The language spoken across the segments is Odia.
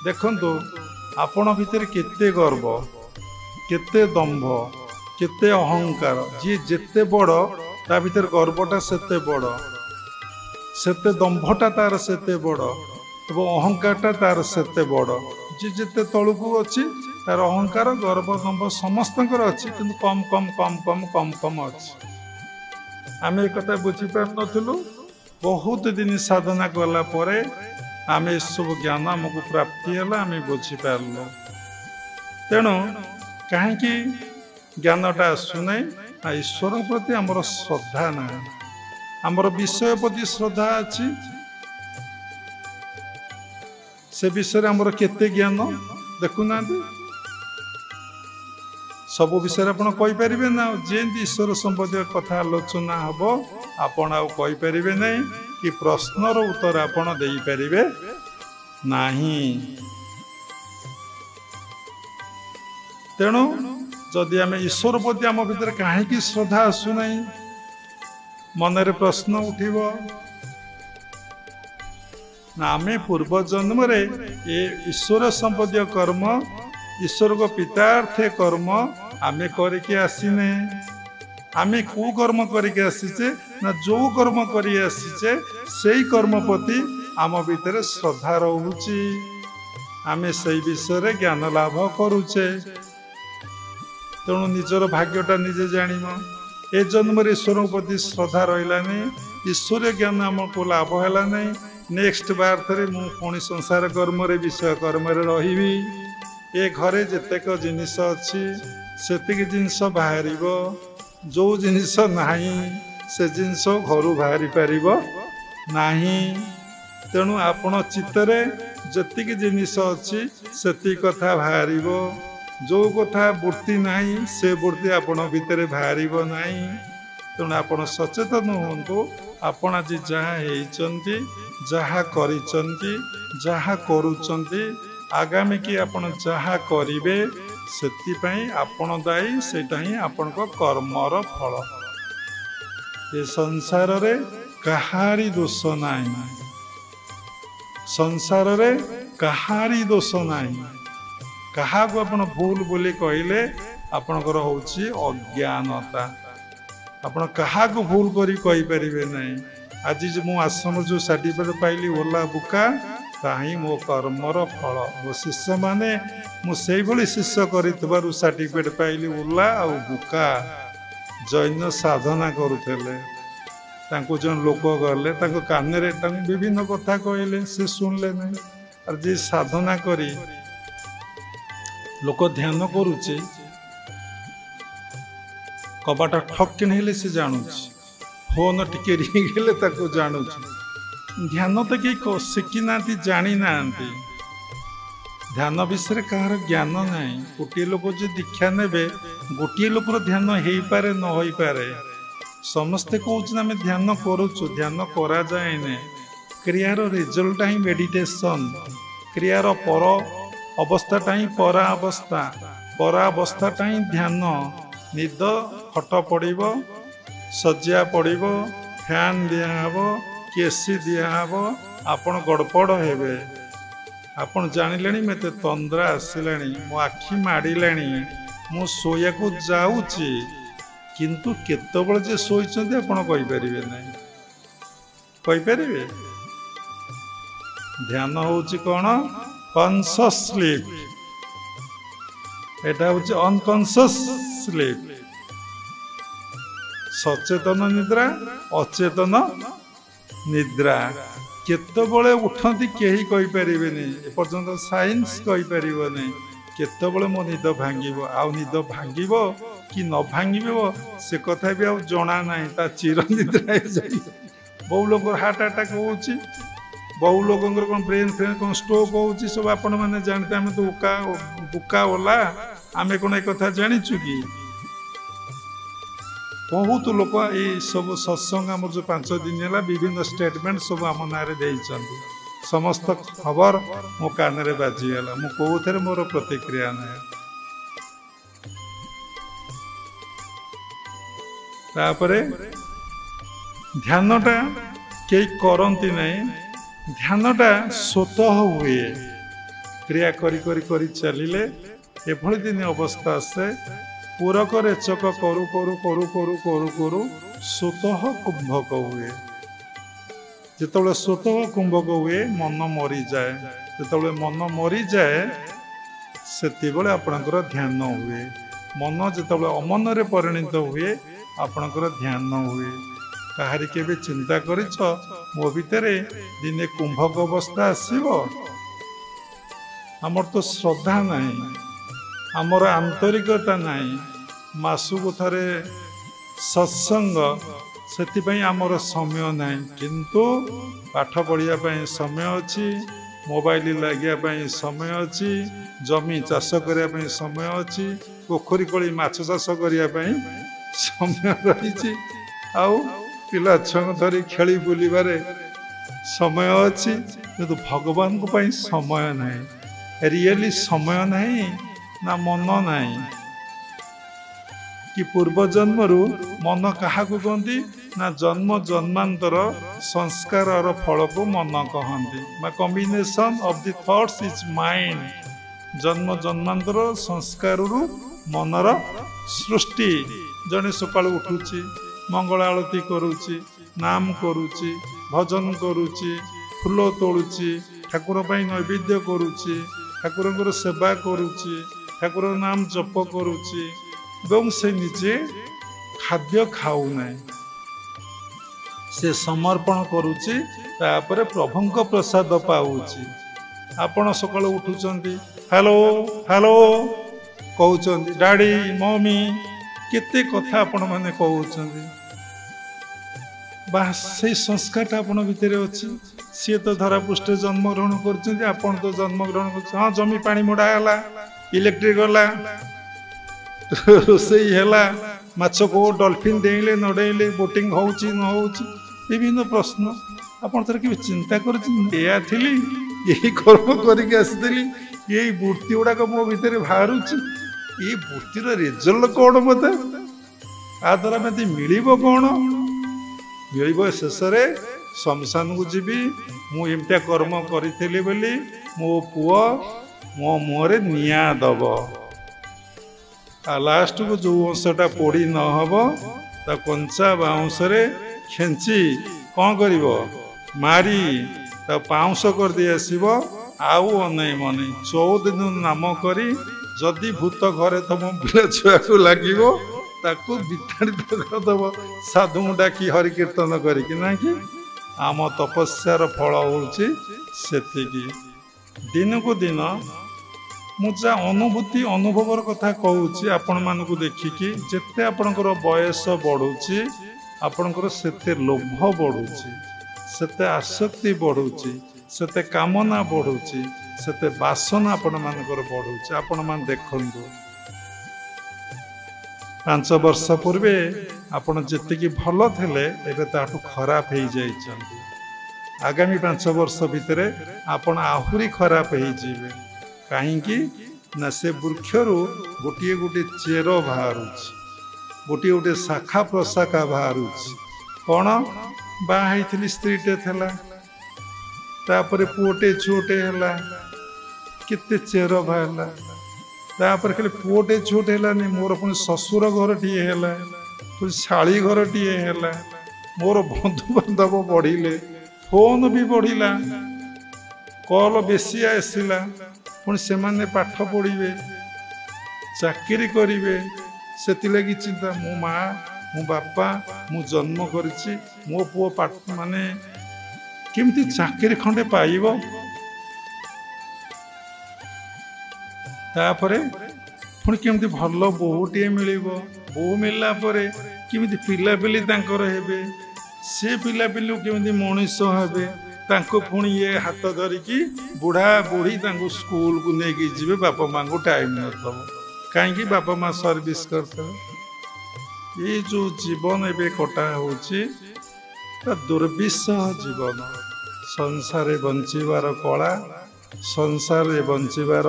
देखंतु आपण भितर केते गर्व केते दंभ केते अहंकार जी जेते बड़ ता भीतर गर्वटा सेते बड़ सेते दंभटा तार सेते बड़ एवं अहंकारटा तार सेते बड़ जी जेते तलुकू अच्छी तार अहंकार गर्व दंभ समस्तंकर अच्छी किंतु कम कम कम कम कम कम अच्छी आम एक कथा बुझीपार नथिलु बहुत दिन साधना कला परे आम सब ज्ञान आमको प्राप्ति है आम बुझीपारू तेणु कहीं ज्ञानटा आसुना ईश्वर प्रति आमर श्रद्धा ना आमर विषय प्रति श्रद्धा अच्छी से विषय आमर केते ज्ञान देखुना सब विषय आपड़ कहीपर ना जमी ईश्वर संबंधी कथा आलोचना हम आपण आईपर ना कि प्रश्नर उत्तर आपण दे पारे नहीं तेणु जदि आम ईश्वर प्रति आम भीतर कहीं श्रद्धा आसुना मनरे प्रश्न उठिब ना आम पूर्व जन्म ये ईश्वर संबंधी कर्म ईश्वर को पितार्थे कर्म आमे करके आसीने आमे को कर्म करके आसीचे ना जो कर्म करी आसीचे सेई कर्म प्रति आम भीतर श्रद्धा रहुची आमे सेई विषय ज्ञान लाभ करुचे तेणु निजर भाग्यटा निजे जानिम ए जन्म ईश्वर प्रति श्रद्धा रहा नहीं ईश्वर ज्ञान आमको लाभ है नहीं नेक्स्ट बार थे मुझे संसार कर्म विषय कर्म रही ए घरे जेतेक जिनिस अच्छी सेतिक जिनिस बाहर जो जिनिस नहीं से जिनिस घर बाहरी पार नहीं तेणु आपण चित्तरे जेतिक जिनिस अच्छी सेति कथा बाहर जो कथा वृत्ति नहीं से वृत्ति आपण भितर बाहर नहीं तेणु आपण सचेतन हूँ आपण आज जहाँ होती जहाँ करिचंती जहाँ करुचंती आगामी की आपण जहाँ करिवे सेतिपई आपण दायी सेटा ही आपण कर्मर फल ये संसार रे कहारी दोष नहीं संसार रे कहारी दोष नहीं कहा को आपण भूल बोली कहले आपणकर होची अज्ञानता आपण कहा को भूल करी कहि परिबे नहीं आज जो मु आश्रम जो सर्टिफिकेट पाइली ओला बुका ताही मो कर्मर फल मो शिष्य माने मुझे शिष्य कर सर्टिफिकेट पाइली ओला आ बुका जैन साधना करुले जो लोक गले कान विभिन्न कथा कहले से शुणले नहीं और जी साधना करी लोक ध्यान करुचे कबाट ठक किन से जानूची फोन टिके रिंगले जानूची ध्यान तो कई शिखी ना जानी ना ध्यान विषय कहार ज्ञान ना गोटे लोक जो दीक्षा ने गोटे लोकर ध्यान हो पारे न हो पारे समस्ते कहूँ आम ध्यान करुचु ध्यान करा जाए क्रियार रिजल्ट ही मेडिटेशन क्रियार पर अवस्थाटा ही परावस्थाटा ही ध्यान निद खट पड़ब सज्जा पड़ब फैन दिहब केसी दिहब आपण गड़पड़ हेबे आपण जानिले मत तंद्रा आसला मो आखि माड़ा मु शोया को जाऊँची किंतु केतबेले जे शोइचंती आपण कहिपारिबे नहीं कहिपारिबे ध्यान होची कोन कॉन्शियस स्लीप एटा होची अनकॉन्शियस स्लीप सचेतन निद्रा अचेतन निद्रा केतबेले उठती कहीं कहीपरेनि एपर्यंत साइंस कहीपर केतबेले मो निद भांगिब आउ निद भांगिब कि न भांगिब से कथा भी आउ जना ना ता चिर निद्रा बहु लोग हार्ट अटैक होची बहु लोक कौन ब्रेन फ्रेन कौन स्ट्रोक होची सब आपण मैंने जानते आम तो बुका ओला आम कौन एक कथा जाचु कि बहुत लोक ये सब सत्संग आम जो 5 दिन है विभिन्न स्टेटमेंट सब आम ना समस्त खबर मो कान रे बाजीगला मु कौथे मोर प्रतिक्रिया ना तापरे ध्यानटा कई करती नहीं ध्यानटा स्वतः हुए କ୍ରିୟା କରି ଚାଲିଲେ ଏଭଳି ଦିନ ଅବସ୍ଥା ଆସେ ପୂରକ ରେଚକ କରୁ କରୁ କରୁ କରୁ କରୁ କରୁ ସ୍ୱତଃ କୁମ୍ଭକ ହୁଏ। ଯେତେବେଳେ ସ୍ୱତଃ କୁମ୍ଭକ ହୁଏ ମନ ମରିଯାଏ। ଯେତେବେଳେ ମନ ମରିଯାଏ ସେତେବେଳେ ଆପଣଙ୍କର ଧ୍ୟାନ ହୁଏ। ମନ ଯେତେବେଳେ ଅମନରେ ପରିଣତ ହୁଏ ଆପଣଙ୍କର ଧ୍ୟାନ ହୁଏ। କାହାରି କେବେ ଚିନ୍ତା କରିଛ ମୋ ଭିତରେ ଦିନେ କୁମ୍ଭକ ଅବସ୍ଥା ଆସିବ? ଆମର ତ ଶ୍ରଦ୍ଧା ନାହିଁ, ଆମର ଆନ୍ତରିକତା ନାହିଁ। ମାସକୁ ଥରେ ସତ୍ସଙ୍ଗ, ସେଥିପାଇଁ ଆମର ସମୟ ନାହିଁ। କିନ୍ତୁ ପାଠ ପଢ଼ିବା ପାଇଁ ସମୟ ଅଛି, ମୋବାଇଲ ଲାଗିବା ପାଇଁ ସମୟ ଅଛି, ଜମି ଚାଷ କରିବା ପାଇଁ ସମୟ ଅଛି, ପୋଖରୀ ଖୋଳି ମାଛ ଚାଷ କରିବା ପାଇଁ ସମୟ ରହିଛି, ଆଉ ପିଲା ଛୁଆଙ୍କୁ ଧରି ଖେଳି ବୁଲିବାରେ ସମୟ ଅଛି। କିନ୍ତୁ ଭଗବାନଙ୍କ ପାଇଁ ସମୟ ନାହିଁ। ରିଏଲି ସମୟ ନାହିଁ ନା ମନ ନାହିଁ? କି ପୂର୍ବ ଜନ୍ମରୁ ମନ କାହାକୁ କହନ୍ତି ନା ଜନ୍ମ ଜନ୍ମାନ୍ତର ସଂସ୍କାରର ଫଳକୁ ମନ କହନ୍ତି। ବା combination of the thoughts is mind. ଜନ୍ମ ଜନ୍ମାନ୍ତର ସଂସ୍କାରରୁ ମନର ସୃଷ୍ଟି। ଜଣେ ସକାଳୁ ଉଠୁଛି, ମଙ୍ଗଳ ଆଳତି କରୁଛି, ନାମ କରୁଛି, ଭଜନ କରୁଛି, ଫୁଲ ତୋଳୁଛି, ଠାକୁର ପାଇଁ ନୈବେଦ୍ୟ କରୁଛି, ଠାକୁରଙ୍କର ସେବା କରୁଛି, ଠାକୁରଙ୍କ ନାମ ଜପ କରୁଛି ଏବଂ ସେ ନିଜେ ଖାଦ୍ୟ ଖାଉନାହିଁ। ସେ ସମର୍ପଣ କରୁଛି, ତାପରେ ପ୍ରଭୁଙ୍କ ପ୍ରସାଦ ପାଉଛି। ଆପଣ ସକାଳୁ ଉଠୁଛନ୍ତି, ହ୍ୟାଲୋ ହ୍ୟାଲୋ କହୁଛନ୍ତି, ଡାଡି ମମି କେତେ କଥା ଆପଣମାନେ କହୁଛନ୍ତି। ବାସ୍ ସେଇ ସଂସ୍କାରଟା ଆପଣ ଭିତରେ ଅଛି। ସିଏ ତ ଧରାପୃଷ୍ଠରେ ଜନ୍ମଗ୍ରହଣ କରୁଛନ୍ତି, ଆପଣ ତ ଜନ୍ମଗ୍ରହଣ କରୁଛନ୍ତି। ହଁ, ଜମି ପାଣି ମୋଡ଼ା ହେଲା, ଇଲେକ୍ଟ୍ରିକ ଗଲା, ରୋଷେଇ ହେଲା, ମାଛ କୋଉ ଡଲଫିନ୍ ଡେଇଁଲେ ନ ଡେଇଁଲେ, ବୋଟିଂ ହଉଛି ନ ହଉଛି, ବିଭିନ୍ନ ପ୍ରଶ୍ନ। ଆପଣ ଥରେ କେବେ ଚିନ୍ତା କରିଛନ୍ତି ଏଇଆ ଥିଲି, ଏଇ କର୍ମ କରିକି ଆସିଥିଲି, ଏଇ ବୃତ୍ତି ଗୁଡାକ ମୋ ଭିତରେ ବାହାରୁଛି, ଏଇ ବୃତ୍ତିର ରେଜଲ୍ଟ କଣ? ମତେ ଆ ଦ୍ୱାରା ମତେ ମିଳିବ କଣ? ମିଳିବ ଶେଷରେ ଶ୍ମଶାନକୁ ଯିବି, ମୁଁ ଏମିତିଆ କର୍ମ କରିଥିଲି ବୋଲି ମୋ ପୁଅ ମୋ ମୁହଁରେ ନିଆଁ ଦବ। ଆଉ ଲାଷ୍ଟକୁ ଯୋଉ ଅଂଶଟା ପୋଡ଼ି ନହବ ତା କଞ୍ଚା ବାଉଁଶରେ ଖେଞ୍ଚି କ'ଣ କରିବ? ମାରି ତା ପାଉଁଶ କରିଦେଇ ଆସିବ। ଆଉ ଅନେଇ ମନେଇ 14 ଦିନ ନାମ କରି ଯଦି ଭୂତ ଘରେ ତମ ପିଲା ଛୁଆକୁ ଲାଗିବ ତାକୁ ବିତାଡ଼ିତ କରିଦବ ସାଧୁଙ୍କୁ ଡାକି ହରିକୀର୍ତ୍ତନ କରିକି। ନା କି ଆମ ତପସ୍ୟାର ଫଳ ହେଉଛି ସେତିକି। ଦିନକୁ ଦିନ ମୁଁ ଯାହା ଅନୁଭୂତି ଅନୁଭବର କଥା କହୁଛି ଆପଣମାନଙ୍କୁ ଦେଖିକି, ଯେତେ ଆପଣଙ୍କର ବୟସ ବଢ଼ୁଛି ଆପଣଙ୍କର ସେତେ ଲୋଭ ବଢ଼ୁଛି, ସେତେ ଆସକ୍ତି ବଢ଼ୁଛି, ସେତେ କାମନା ବଢ଼ୁଛି, ସେତେ ବାସନା ଆପଣମାନଙ୍କର ବଢ଼ୁଛି। ଆପଣମାନେ ଦେଖନ୍ତୁ, 5 ବର୍ଷ ପୂର୍ବେ ଆପଣ ଯେତିକି ଭଲ ଥିଲେ ଏବେ ତାଠୁ ଖରାପ ହେଇଯାଇଛନ୍ତି। ଆଗାମୀ 5 ବର୍ଷ ଭିତରେ ଆପଣ ଆହୁରି ଖରାପ ହେଇଯିବେ। କାହିଁକି ନା ସେ ବୃକ୍ଷରୁ ଗୋଟିଏ ଗୋଟିଏ ଚେର ବାହାରୁଛି, ଗୋଟିଏ ଗୋଟିଏ ଶାଖା ପ୍ରଶାଖା ବାହାରୁଛି। କ'ଣ? ବାହା ହେଇଥିଲି, ସ୍ତ୍ରୀଟେ ଥିଲା, ତାପରେ ପୁଅଟେ ଝିଅଟେ ହେଲା, କେତେ ଚେର ବାହାରିଲା। ତାପରେ ଖାଲି ପୁଅଟେ ଝିଅଟେ ହେଲାନି, ମୋର ପୁଣି ଶ୍ୱଶୁର ଘରଟିଏ ହେଲା, ପୁଣି ଶାଳୀ ଘରଟିଏ ହେଲା, ମୋର ବନ୍ଧୁବାନ୍ଧବ ବଢ଼ିଲେ, ଫୋନ୍ ବି ବଢ଼ିଲା, କଲ୍ ବେଶୀ ଆସିଲା, ପୁଣି ସେମାନେ ପାଠ ପଢ଼ିବେ, ଚାକିରି କରିବେ। ସେଥିଲାଗି ଚିନ୍ତା, ମୋ ମା ମୋ ବାପା ମୁଁ ଜନ୍ମ କରିଛି, ମୋ ପୁଅ ମାନେ କେମିତି ଚାକିରି ଖଣ୍ଡେ ପାଇବ। ତାପରେ ପୁଣି କେମିତି ଭଲ ବୋହୂଟିଏ ମିଳିବ, ବୋହୂ ମିଳିଲା ପରେ କେମିତି ପିଲାପିଲି ତାଙ୍କର ହେବେ, ସେ ପିଲାପିଲି କେମିତି ମଣିଷ ହେବେ, ତାଙ୍କୁ ପୁଣି ଇଏ ହାତ ଧରିକି ବୁଢ଼ା ବୁଢ଼ୀ ତାଙ୍କୁ ସ୍କୁଲକୁ ନେଇକି ଯିବେ, ବାପା ମାଙ୍କୁ ଟାଇମ୍ ନଥିବ। କାହିଁକି? ବାପା ମା ସର୍ଭିସ୍ କରିଥିବେ। ଏଇ ଯେଉଁ ଜୀବନ ଏବେ କଟା ହେଉଛି ତା ଦୁର୍ବିସହ ଜୀବନ। ସଂସାରରେ ବଞ୍ଚିବାର କଳା, ସଂସାରରେ ବଞ୍ଚିବାର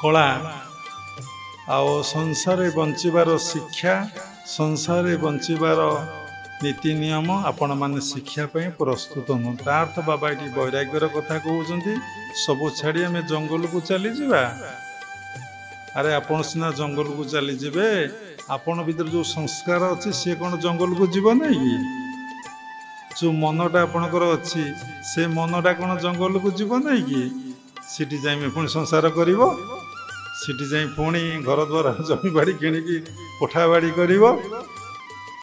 କଳା, ଆଉ ସଂସାରରେ ବଞ୍ଚିବାର ଶିକ୍ଷା, ସଂସାରରେ ବଞ୍ଚିବାର नीति नियम आपण मैंने शिक्षा प्रस्तुत नुह ता अर्थ बाबा ये वैराग्यर कथा कहते सबू छाड़ी आम जंगल को चली जावा। अरे आपण सीना जंगल को चली जावे आपण भीतर जो संस्कार अच्छी सी कौन जंगल को जीव नहीं कि जो मनटा आपणकर अच्छी से मनटा कौन जंगल को जीव नहीं कि सीटी जाए पुणी संसार कर सीटी जाए पुणी घर द्वार जमी बाड़ी किणिकी कोठा बाड़ी कर